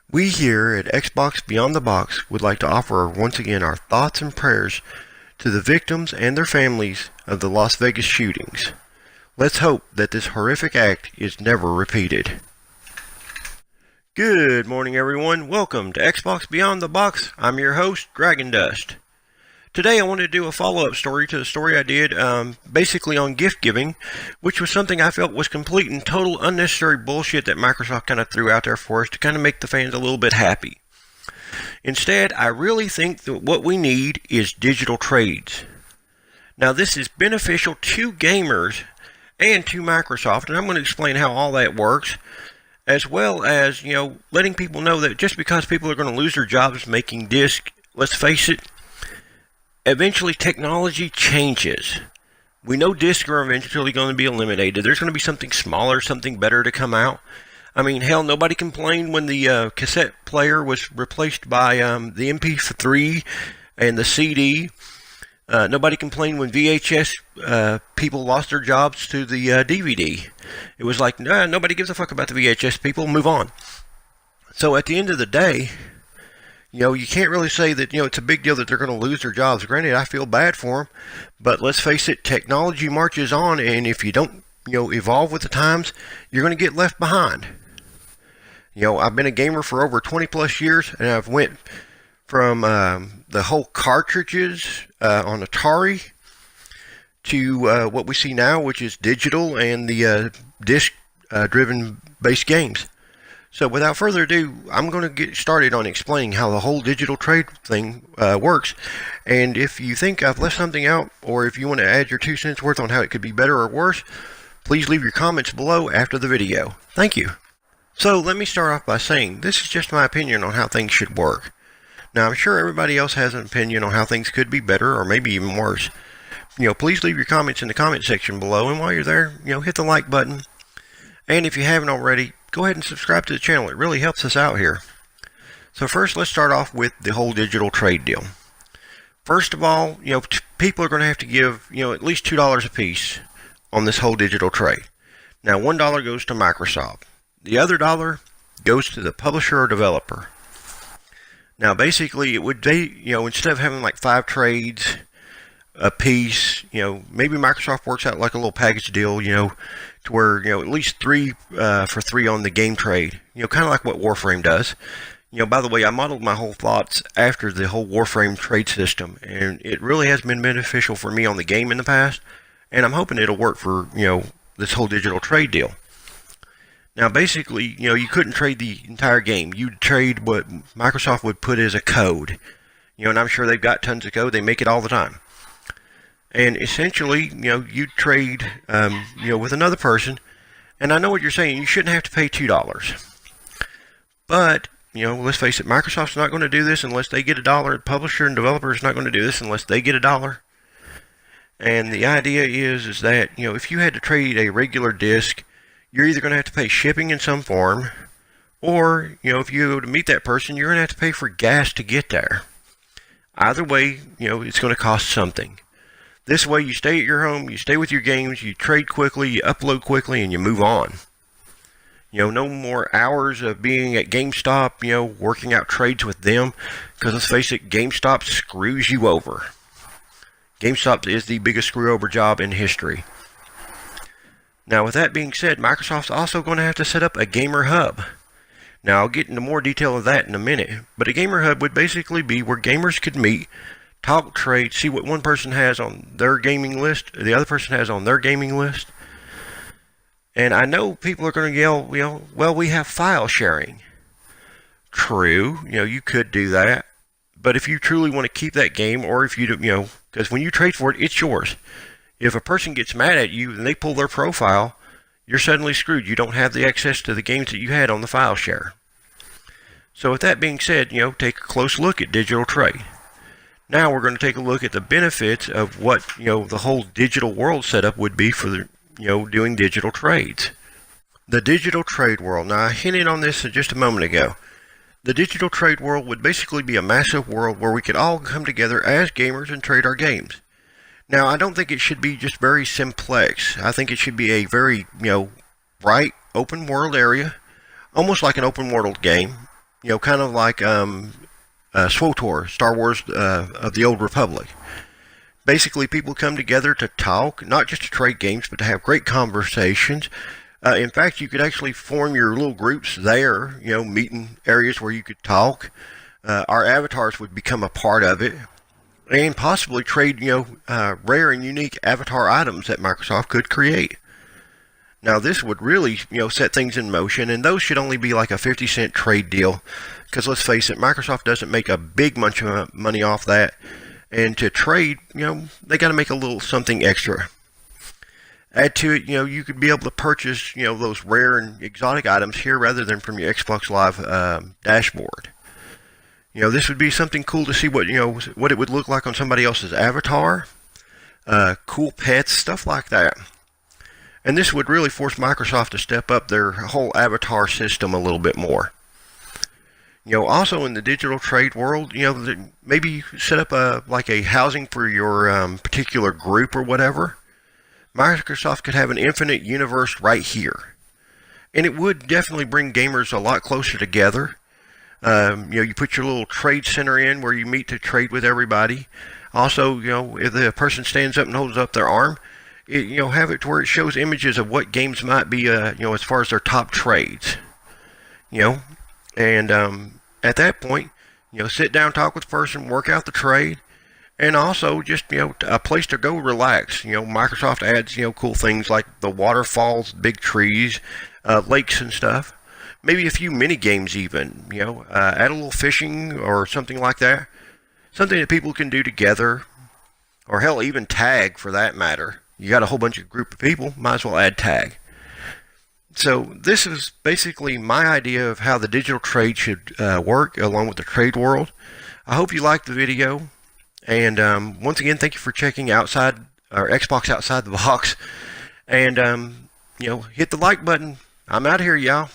We here at Xbox Beyond the Box would like to offer once again our thoughts and prayers to the victims and their families of the Las Vegas shootings. Let's hope that this horrific act is never repeated. Good morning, everyone. Welcome to Xbox Beyond the Box. I'm your host, Dragon Dust. Today I wanted to do a follow-up story to the story I did basically on gift giving, which was something I felt was complete and total unnecessary bullshit that Microsoft kind of threw out there for us to kind of make the fans a little bit happy. Instead, I really think that what we need is digital trades. Now, this is beneficial to gamers and to Microsoft, and I'm going to explain how all that works, as well as, letting people know that just because people are going to lose their jobs making discs, let's face it, eventually technology changes. We know discs are eventually going to be eliminated. There's going to be something smaller, something better to come out. I mean, hell, nobody complained when the cassette player was replaced by the MP3 and the CD. Nobody complained when VHS people lost their jobs to the DVD. It was like, nah, nobody gives a fuck about the VHS people, move on. So at the end of the day, you can't really say that, it's a big deal that they're going to lose their jobs. Granted, I feel bad for them, but let's face it, technology marches on, and if you don't, evolve with the times, you're going to get left behind. I've been a gamer for over 20 plus years, and I've went from the whole cartridges on Atari to what we see now, which is digital and the disc-driven based games. So without further ado, I'm going to get started on explaining how the whole digital trade thing works. And if you think I've left something out, or if you want to add your 2 cents worth on how it could be better or worse, please leave your comments below after the video. Thank you. So let me start off by saying this is just my opinion on how things should work. Now I'm sure everybody else has an opinion on how things could be better or maybe even worse. Please leave your comments in the comment section below, and while you're there, hit the like button. And if you haven't already, go ahead and subscribe to the channel. It really helps us out here. So first, let's start off with the whole digital trade deal. First of all, people are going to have to give, at least $2 a piece on this whole digital trade. Now, $1 goes to Microsoft. The other dollar goes to the publisher or developer. Now, basically, it would be, instead of having like 5 trades a piece, maybe Microsoft works out like a little package deal, to where, at least 3 for 3 on the game trade, kind of like what Warframe does. By the way, I modeled my whole thoughts after the whole Warframe trade system, and it really has been beneficial for me on the game in the past, and I'm hoping it'll work for, this whole digital trade deal. Now, basically, you couldn't trade the entire game. You'd trade what Microsoft would put as a code, and I'm sure they've got tons of code. They make it all the time. And essentially, you trade, with another person. And I know what you're saying. You shouldn't have to pay $2. But, let's face it, Microsoft's not going to do this unless they get $1. The publisher and developer is not going to do this unless they get $1. And the idea is that, if you had to trade a regular disc, you're either going to have to pay shipping in some form, or, if you go to meet that person, you're going to have to pay for gas to get there. Either way, it's going to cost something. This way, you stay at your home, you stay with your games, you trade quickly, you upload quickly, and you move on. No more hours of being at GameStop, working out trades with them, because let's face it, GameStop screws you over. GameStop is the biggest screw-over job in history. Now, with that being said, Microsoft's also going to have to set up a gamer hub. Now, I'll get into more detail of that in a minute, but a gamer hub would basically be where gamers could meet, talk, trade, see what one person has on their gaming list, the other person has on their gaming list. And I know people are going to yell, well, we have file sharing. True, you could do that. But if you truly want to keep that game, or if you, because when you trade for it, it's yours. If a person gets mad at you and they pull their profile, you're suddenly screwed. You don't have the access to the games that you had on the file share. So with that being said, take a close look at digital trade. Now we're going to take a look at the benefits of what, the whole digital world setup would be for, doing digital trades. The digital trade world. Now, I hinted on this just a moment ago. The digital trade world would basically be a massive world where we could all come together as gamers and trade our games. Now, I don't think it should be just very simplex. I think it should be a very, bright, open world area, almost like an open world game. kind of like SWTOR, Star Wars of the Old Republic. Basically, people come together to talk, not just to trade games, but to have great conversations. In fact, you could actually form your little groups there, meeting areas where you could talk. Our avatars would become a part of it, and possibly trade, rare and unique avatar items that Microsoft could create. Now, this would really, set things in motion, and those should only be like a 50-cent trade deal, because let's face it, Microsoft doesn't make a big bunch of money off that, and to trade, they got to make a little something extra. Add to it, you could be able to purchase, those rare and exotic items here rather than from your Xbox Live dashboard. This would be something cool to see what it would look like on somebody else's avatar. Cool pets, stuff like that. And this would really force Microsoft to step up their whole avatar system a little bit more. Also in the digital trade world, maybe set up a housing for your particular group or whatever. Microsoft could have an infinite universe right here. And it would definitely bring gamers a lot closer together. You put your little trade center in where you meet to trade with everybody. Also, if the person stands up and holds up their arm, have it to where it shows images of what games might be, as far as their top trades. And at that point, sit down, talk with the person, work out the trade, and also just, a place to go relax. Microsoft adds, cool things like the waterfalls, big trees, lakes and stuff. Maybe a few mini games even, add a little fishing or something like that. Something that people can do together, or hell, even tag for that matter. You got a whole bunch of group of people, might as well add tag. So this is basically my idea of how the digital trade should work along with the trade world. I hope you liked the video. And once again, thank you for checking Xbox Outside the Box. And, hit the like button. I'm out of here, y'all.